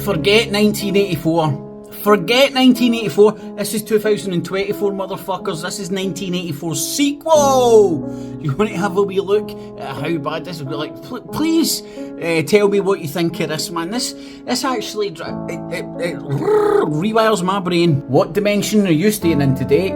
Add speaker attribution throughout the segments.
Speaker 1: Forget 1984. Forget 1984. This is 2024, motherfuckers. This is 1984 sequel. You want to have a wee look at how bad this is? Like, please tell me what you think of this, man. This actually it rewires my brain. What dimension are you staying in today?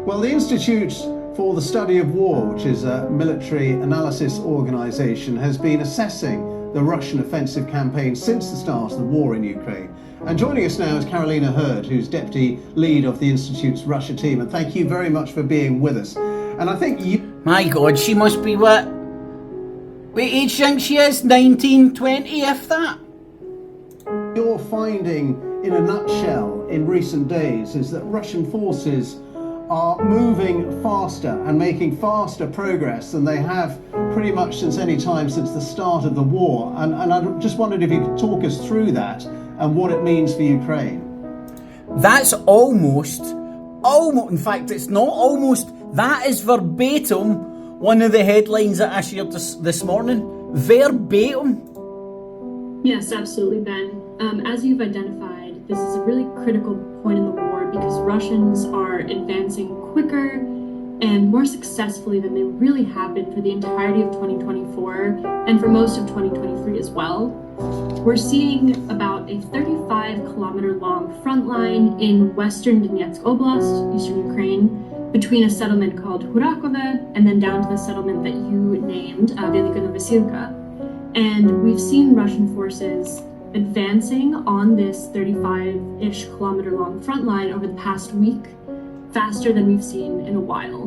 Speaker 2: Well, the Institute for the Study of War, which is a military analysis organisation, has been assessing the Russian offensive campaign since the start of the war in Ukraine. And joining us now is Carolina Hurd, who's deputy lead of the Institute's Russia team. And thank you very much for being with us. And I think you...
Speaker 1: My God, she must be what? What age do you think she is? 19, 20, if that?
Speaker 2: You're finding, in a nutshell, in recent days, is that Russian forces are moving faster and making faster progress than they have pretty much since any time since the start of the war. And I just wondered if you could talk us through that and what it means for Ukraine.
Speaker 1: That's almost, in fact, it's not almost, that is verbatim one of the headlines that I shared this morning. Verbatim.
Speaker 3: Yes, absolutely, Ben. As you've identified, this is a really critical point in the war because Russians are advancing quicker and more successfully than they really have been for the entirety of 2024 and for most of 2023 as well. We're seeing about a 35-kilometer long front line in western Donetsk Oblast, eastern Ukraine, between a settlement called Hurakove and then down to the settlement that you named, Velika Novosilka. And we've seen Russian forces advancing on this 35-ish kilometer long front line over the past week, faster than we've seen in a while.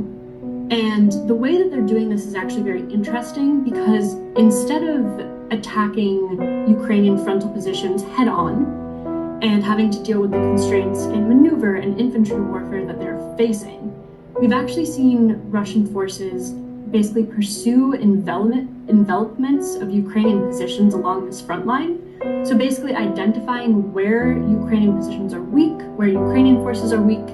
Speaker 3: And the way that they're doing this is actually very interesting because instead of attacking Ukrainian frontal positions head on and having to deal with the constraints in maneuver and infantry warfare that they're facing, we've actually seen Russian forces basically pursue envelopments of Ukrainian positions along this front line. So basically identifying where Ukrainian positions are weak, where Ukrainian forces are weak,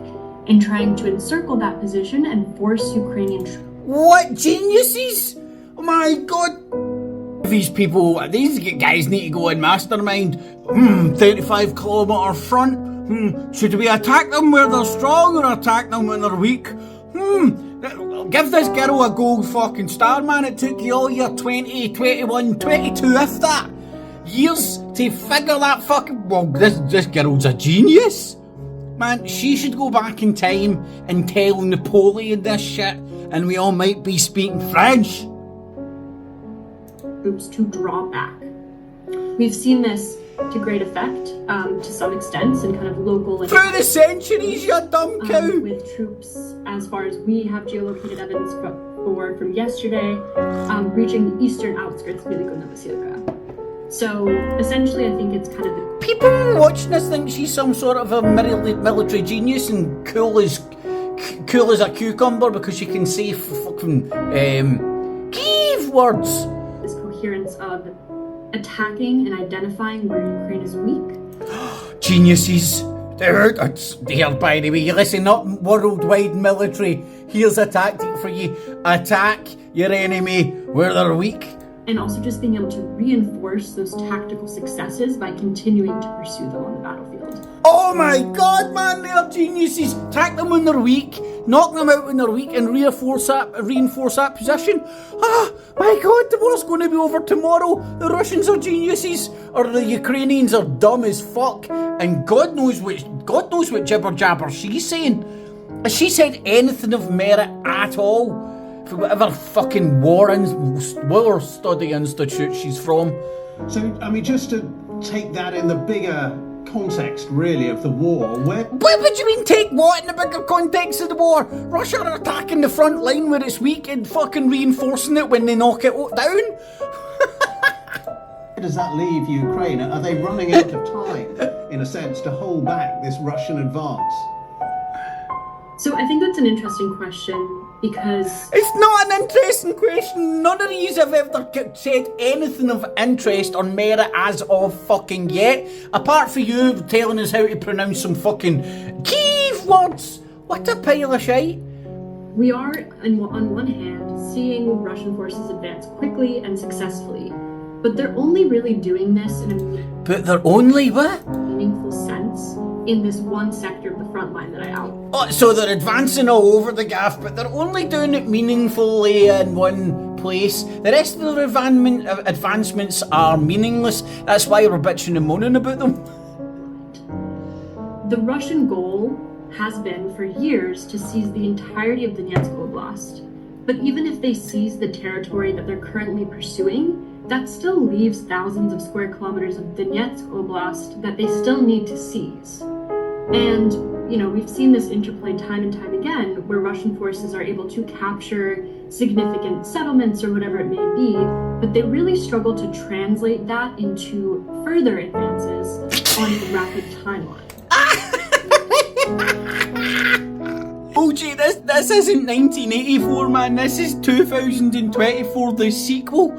Speaker 3: and trying to encircle that position and force Ukrainian troops.
Speaker 1: What geniuses! Oh my God! These guys need to go in mastermind. 35 kilometer front. Should we attack them where they're strong or attack them when they're weak? Give this girl a gold fucking star, man. It took you all your 20, 21, 22, if that, years to figure that fucking... Well, this girl's a genius. Man, she should go back in time and tell Napoleon this shit, and we all might be speaking French.
Speaker 3: Troops to draw back. We've seen this to great effect, to some extent, in kind of local...
Speaker 1: Through the centuries, you dumb cow!
Speaker 3: With troops, as far as we have geolocated evidence from yesterday, reaching the eastern outskirts of Velika Novosilka. So, essentially, I think it's kind of...
Speaker 1: People watching this think she's some sort of a military genius and cool as a cucumber because she can say fucking Kyiv words.
Speaker 3: This coherence of attacking and identifying where Ukraine is weak.
Speaker 1: Geniuses. There, by the way, listen up, worldwide military. Here's a tactic for you. Attack your enemy where they're weak.
Speaker 3: And also just being able to reinforce those tactical successes by continuing to pursue them on the battlefield.
Speaker 1: Oh my God, man, they're geniuses. Attack them when they're weak, knock them out when they're weak, and reinforce that position. Ah, my God, the war's going to be over tomorrow. The Russians are geniuses, or the Ukrainians are dumb as fuck, and God knows what jibber jabber she's saying. Has she said anything of merit at all? For whatever fucking war study institute she's from.
Speaker 2: So, I mean, just to take that in the bigger context, really, of the war,
Speaker 1: What do you mean, take what in the bigger context of the war? Russia are attacking the front line where it's weak and fucking reinforcing it when they knock it down?
Speaker 2: Where does that leave Ukraine? Are they running out of time, in a sense, to hold back this Russian advance?
Speaker 3: So I think that's an interesting question because...
Speaker 1: It's not an interesting question. None of these have ever said anything of interest or merit as of fucking yet. Apart from you telling us how to pronounce some fucking Kyiv words. What a pile of shite.
Speaker 3: We are, on one hand, seeing Russian forces advance quickly and successfully. But they're only really doing this in a
Speaker 1: But they're only what?
Speaker 3: meaningful sense in this one sector of the front line that I outlined.
Speaker 1: Oh, so they're advancing all over the gaff, but they're only doing it meaningfully in one place. The rest of their advancements are meaningless. That's why we're bitching and moaning about them.
Speaker 3: The Russian goal has been for years to seize the entirety of Donetsk Oblast. But even if they seize the territory that they're currently pursuing, that still leaves thousands of square kilometers of Donetsk Oblast that they still need to seize. And, we've seen this interplay time and time again, where Russian forces are able to capture significant settlements or whatever it may be, but they really struggle to translate that into further advances on a rapid timeline.
Speaker 1: OJ, this isn't 1984, man. This is 2024, the sequel.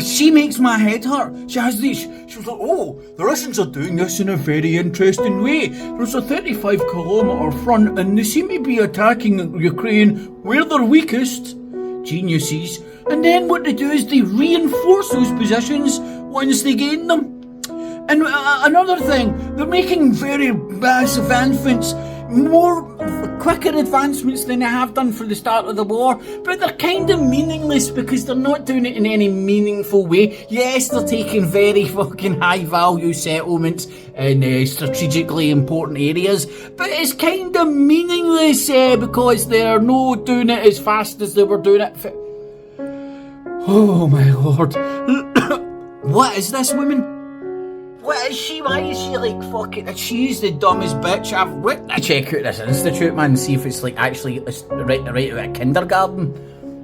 Speaker 1: She makes my head hurt. She was like, oh, the Russians are doing this in a very interesting way. There's a 35-kilometer front and they seem to be attacking Ukraine where they're weakest. Geniuses. And then what they do is they reinforce those positions once they gain them. And another thing, they're making very massive advancements, quicker advancements than they have done for the start of the war, but they're kind of meaningless because they're not doing it in any meaningful way. Yes, they're taking very fucking high value settlements in strategically important areas, but it's kind of meaningless because they're not doing it as fast as they were doing it. Oh my lord. What is this woman? What is she? Why is she like fucking? She's the dumbest bitch I've witnessed. Check out this institute, man, and see if it's like actually right out of a kindergarten.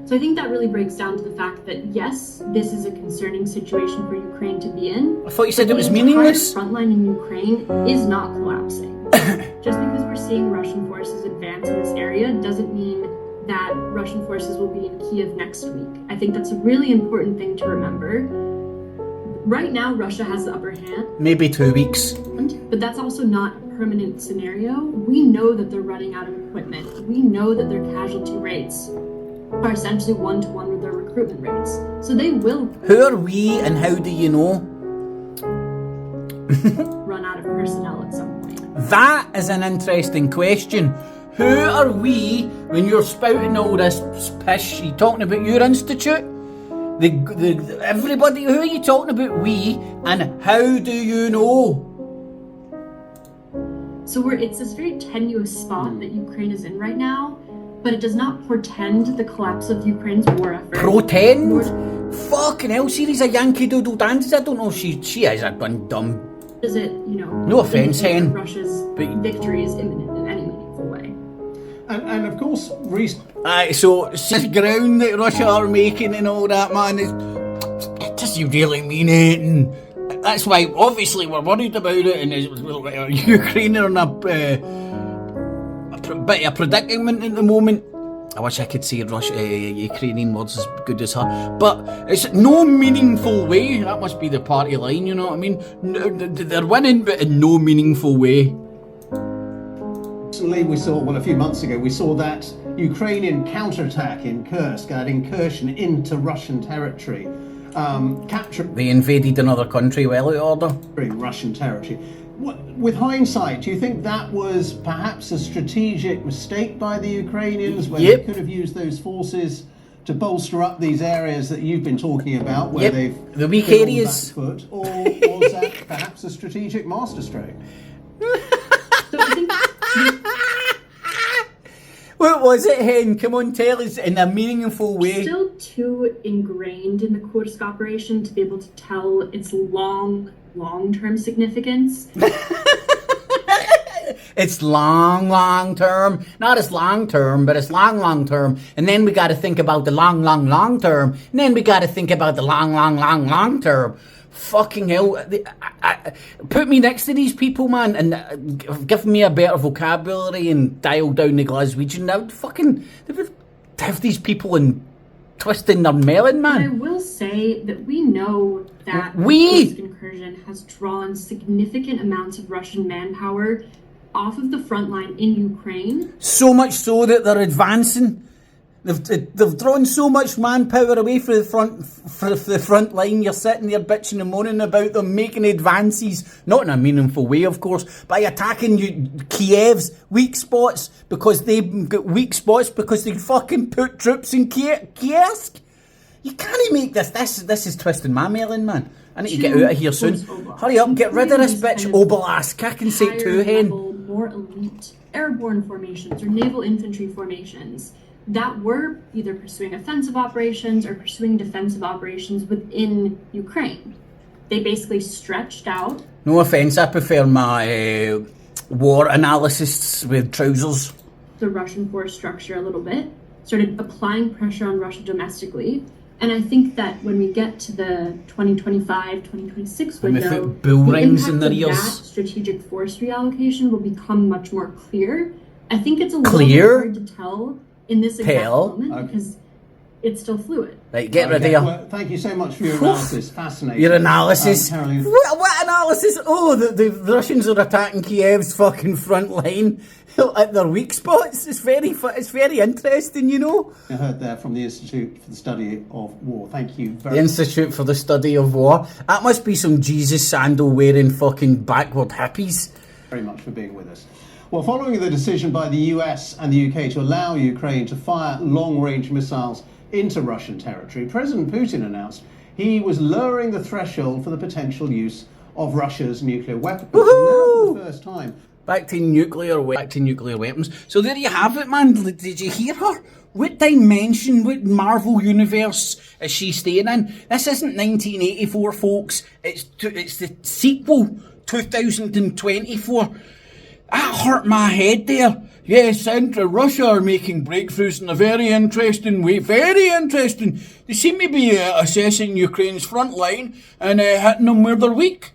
Speaker 3: So I think that really breaks down to the fact that yes, this is a concerning situation for Ukraine to be in.
Speaker 1: I thought you said it was meaningless.
Speaker 3: The front line in Ukraine is not collapsing. Just because we're seeing Russian forces advance in this area doesn't mean that Russian forces will be in Kiev next week. I think that's a really important thing to remember. Right now, Russia has the upper hand.
Speaker 1: Maybe 2 weeks.
Speaker 3: But that's also not a permanent scenario. We know that they're running out of equipment. We know that their casualty rates are essentially one-to-one with their recruitment rates. So they will...
Speaker 1: Who are we and how do you know?
Speaker 3: ...run out of personnel at some point.
Speaker 1: That is an interesting question. Who are we when you're spouting all this piss? You talking about your institute? Everybody, who are you talking about, we, and how do you know?
Speaker 3: So it's this very tenuous spot that Ukraine is in right now, but it does not portend the collapse of Ukraine's war effort.
Speaker 1: Pretend? Fucking hell, series of Yankee Doodle dances. I don't know if she is a dumb.
Speaker 3: Does it,
Speaker 1: no offence, Hen.
Speaker 3: Russia's victory is imminent in any meaningful way.
Speaker 2: And of course,
Speaker 1: so this ground that Russia are making and all that, man, does he really mean it? And that's why, obviously, we're worried about it, and Ukraine are in a bit of a predicament at the moment. I wish I could say Ukrainian words as good as her, but it's no meaningful way. That must be the party line, you know what I mean? They're winning, but in no meaningful way.
Speaker 2: Recently, a few months ago, we saw that Ukrainian counterattack in Kursk, an incursion into Russian territory, capturing...
Speaker 1: They invaded another country, well in order.
Speaker 2: Russian territory. With hindsight, do you think that was perhaps a strategic mistake by the Ukrainians, where they could have used those forces to bolster up these areas that you've been talking about, where they've
Speaker 1: the weak areas,
Speaker 2: or was that perhaps a strategic masterstroke?
Speaker 3: So I think...
Speaker 1: What was it, Hen? Come on, tell us in a meaningful way.
Speaker 3: Still too ingrained in the Kursk operation to be able to tell its long-term significance.
Speaker 1: It's long term. Not as long term, but it's long term. And then we got to think about the long term. And then we got to think about the long term. Fucking hell. Put me next to these people, man, and give me a better vocabulary and dial down the Glaswegian. I would fucking have these people in twisting their melon, man.
Speaker 3: But I will say that we know that the Kursk incursion has drawn significant amounts of Russian manpower off of the front line in Ukraine.
Speaker 1: So much so that they're advancing. They've drawn so much manpower away from the front line. You're sitting there bitching and moaning about them making advances, not in a meaningful way, of course, by attacking Kiev's weak spots because they've got weak spots because they fucking put troops in Kiev. You can't make this. This is twisting my melon, man. I need to get out of here soon. Hurry up, get rid of this bitch Oblast. I can say too, hen.
Speaker 3: More elite airborne formations or naval infantry formations that were either pursuing offensive operations or pursuing defensive operations within Ukraine. They basically stretched out.
Speaker 1: No offence, I prefer my war analysis with trousers.
Speaker 3: The Russian force structure a little bit, started applying pressure on Russia domestically. And I think that when we get to the 2025-2026 window,
Speaker 1: bull rings in their
Speaker 3: that
Speaker 1: ears.
Speaker 3: Strategic force reallocation will become much more clear. I think it's a little bit hard to tell in this exact moment because it's still fluid.
Speaker 1: Right, get rid of here.
Speaker 2: Well, thank you so much for your analysis. Fascinating.
Speaker 1: Your analysis?
Speaker 2: Caroline.
Speaker 1: What analysis? Oh, the Russians are attacking Kiev's fucking front line at their weak spots. It's very interesting, you know.
Speaker 2: I heard there from the Institute for the Study of War. Thank you very
Speaker 1: The
Speaker 2: much.
Speaker 1: Institute for the Study of War. That must be some Jesus sandal wearing fucking backward hippies.
Speaker 2: Very much for being with us. Well, following the decision by the US and the UK to allow Ukraine to fire long-range missiles into Russian territory, President Putin announced he was lowering the threshold for the potential use of Russia's nuclear weapons. Now, for the first time.
Speaker 1: Back to nuclear weapons. So there you have it, man. Did you hear her? What dimension, what Marvel universe is she staying in? This isn't 1984, folks. It's the sequel, 2024. That hurt my head there. Yes, Russia are making breakthroughs in a very interesting way. Very interesting. They seem to be assessing Ukraine's front line and hitting them where they're weak.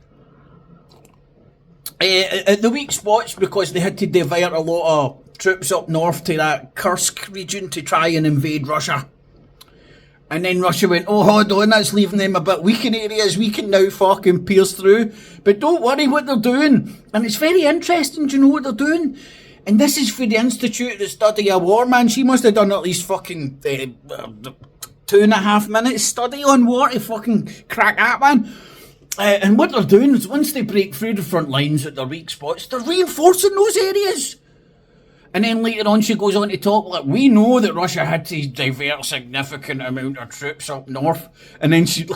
Speaker 1: At the weak spots because they had to divert a lot of troops up north to that Kursk region to try and invade Russia. And then Russia went, oh, hold on, that's leaving them a bit weak in areas we can now fucking pierce through. But don't worry what they're doing. And it's very interesting, do you know what they're doing? And this is for the Institute of the Study of War, man. She must have done at least fucking 2.5 minutes study on war to fucking crack that, man. And what they're doing is once they break through the front lines at their weak spots, they're reinforcing those areas. And then later on she goes on to talk like, we know that Russia had to divert a significant amount of troops up north. And then she...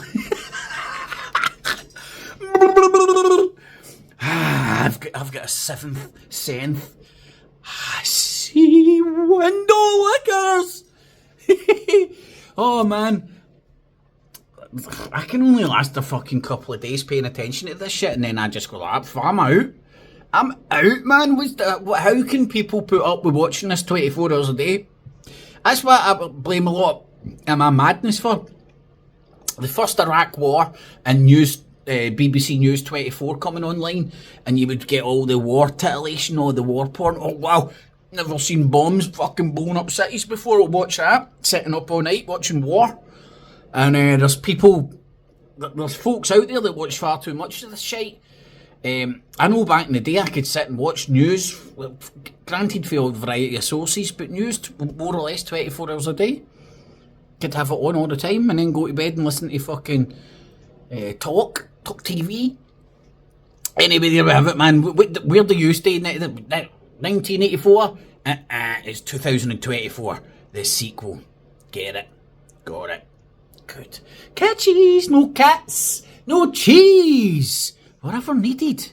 Speaker 1: I've got a seventh sense. I see window lickers. Oh, man. I can only last a fucking couple of days paying attention to this shit, and then I just go, I'm out. I'm out, man. How can people put up with watching this 24 hours a day? That's what I blame a lot of my madness for. The first Iraq war and BBC News 24 coming online, and you would get all the war titillation, all the war porn. Oh, wow. Never seen bombs fucking blowing up cities before. I'll watch that. Sitting up all night watching war. And there's folks out there that watch far too much of this shit. I know back in the day I could sit and watch news, granted for a variety of sources, but news more or less 24 hours a day. Could have it on all the time and then go to bed and listen to fucking talk TV. Anyway, there we have it, man. Where do you stay? 1984? It's 2024. The sequel. Get it. Got it. Good. Catchies, no cats, no cheese. Whatever needed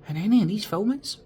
Speaker 1: in any of these filmings.